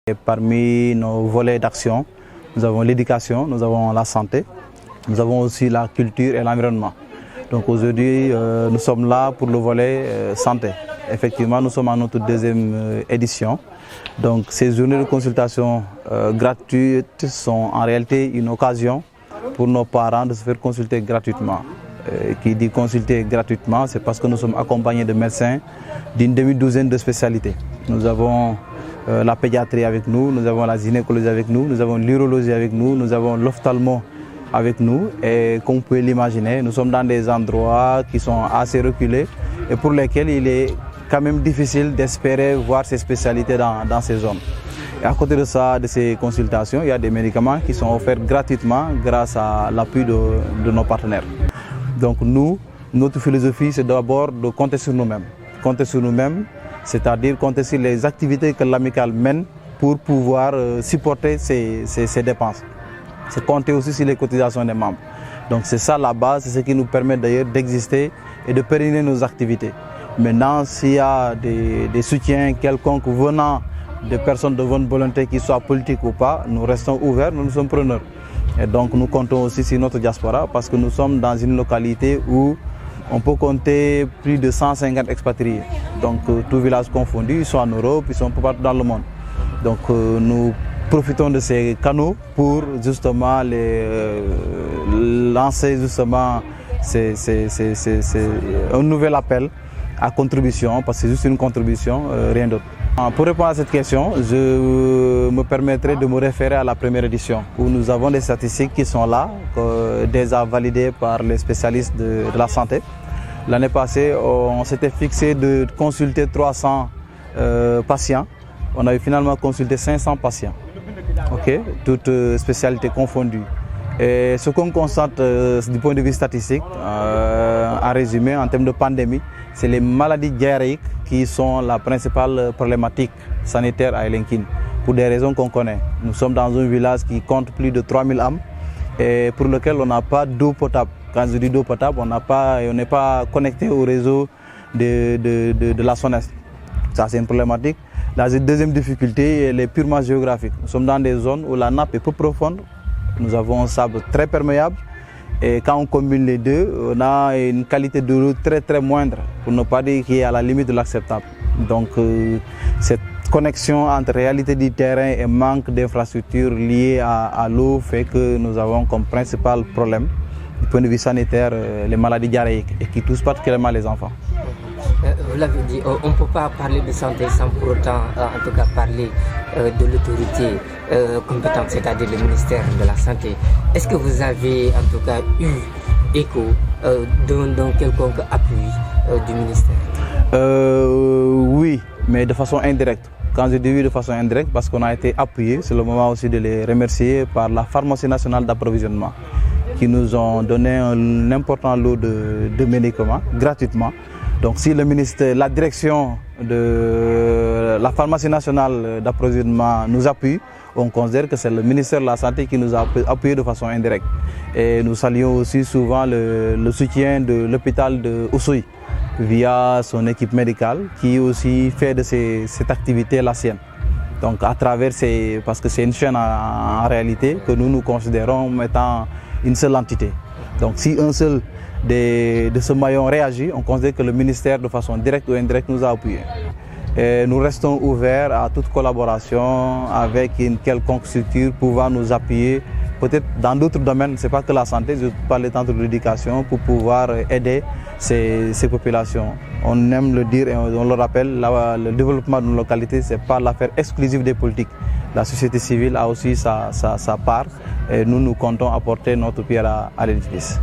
Et parmi nos volets d'action, nous avons l'éducation, nous avons la santé, nous avons aussi la culture et l'environnement. Donc aujourd'hui, nous sommes là pour le volet santé. Effectivement, nous sommes à notre deuxième édition. Donc ces journées de consultation gratuites sont en réalité une occasion pour nos parents de se faire consulter gratuitement. Qui dit consulter gratuitement, c'est parce que nous sommes accompagnés de médecins d'une demi-douzaine de spécialités. Nous avons la pédiatrie avec nous, nous avons la gynécologie avec nous, nous avons l'urologie avec nous, nous avons l'ophtalmo avec nous. Et comme vous pouvez l'imaginer, nous sommes dans des endroits qui sont assez reculés et pour lesquels il est quand même difficile d'espérer voir ces spécialités dans ces zones. Et à côté de ça, de ces consultations, il y a des médicaments qui sont offerts gratuitement grâce à l'appui de nos partenaires. Donc nous, notre philosophie, c'est d'abord de compter sur nous-mêmes. Compter sur nous-mêmes, c'est-à-dire compter sur les activités que l'amicale mène pour pouvoir supporter ces dépenses. C'est compter aussi sur les cotisations des membres. Donc c'est ça la base, c'est ce qui nous permet d'ailleurs d'exister et de pérenniser nos activités. Maintenant, s'il y a des soutiens quelconques venant de personnes de bonne volonté, qu'ils soient politiques ou pas, nous restons ouverts, nous sommes preneurs. Et donc nous comptons aussi sur notre diaspora parce que nous sommes dans une localité où on peut compter plus de 150 expatriés. Donc tous villages confondus, ils sont en Europe, ils sont partout dans le monde. Donc nous profitons de ces canaux pour justement lancer justement un nouvel appel à contribution, parce que c'est juste une contribution, rien d'autre. Pour répondre à cette question, je me permettrai de me référer à la première édition, où nous avons des statistiques qui sont là, déjà validées par les spécialistes de la santé. L'année passée, on s'était fixé de consulter 300 patients. On a eu finalement consulté 500 patients, toutes spécialités confondues. Et ce qu'on constate du point de vue statistique, en résumé, en termes de pandémie, c'est les maladies diarrhéiques qui sont la principale problématique sanitaire à Elinkine, pour des raisons qu'on connaît. Nous sommes dans un village qui compte plus de 3000 âmes et pour lequel on n'a pas d'eau potable. Quand je dis d'eau potable, on n'est pas connecté au réseau de la SONES. Ça, c'est une problématique. La deuxième difficulté, elle est purement géographique. Nous sommes dans des zones où la nappe est peu profonde. Nous avons un sable très perméable. Et quand on combine les deux, on a une qualité de l'eau très moindre, pour ne pas dire qui est à la limite de l'acceptable. Donc cette connexion entre réalité du terrain et manque d'infrastructures liées à l'eau fait que nous avons comme principal problème, du point de vue sanitaire, les maladies diarrhéiques et qui touchent particulièrement les enfants. Vous l'avez dit, on ne peut pas parler de santé sans pour autant, en tout cas, parler de l'autorité compétente, c'est-à-dire le ministère de la Santé. Est-ce que vous avez, en tout cas, eu écho d'un quelconque appui du ministère? Oui, mais de façon indirecte. Quand je dis oui de façon indirecte, parce qu'on a été appuyé, c'est le moment aussi de les remercier par la Pharmacie nationale d'approvisionnement, qui nous ont donné un important lot de médicaments gratuitement. Donc si le ministère, la direction de la Pharmacie nationale d'approvisionnement nous appuie, on considère que c'est le ministère de la Santé qui nous a appuyé de façon indirecte. Et nous saluons aussi souvent le soutien de l'hôpital de Oussouye via son équipe médicale qui aussi fait de cette activité la sienne. Donc à travers parce que c'est une chaîne en réalité que nous considérons comme étant une seule entité. Donc si un seul de ce maillon réagit, on considère que le ministère de façon directe ou indirecte nous a appuyés. Et nous restons ouverts à toute collaboration avec une quelconque structure pouvant nous appuyer, peut-être dans d'autres domaines, ce n'est pas que la santé, je parle tant de l'éducation, pour pouvoir aider ces populations. On aime le dire et on le rappelle, le développement de nos localités, ce n'est pas l'affaire exclusive des politiques. La société civile a aussi sa part et nous comptons apporter notre pierre à l'édifice.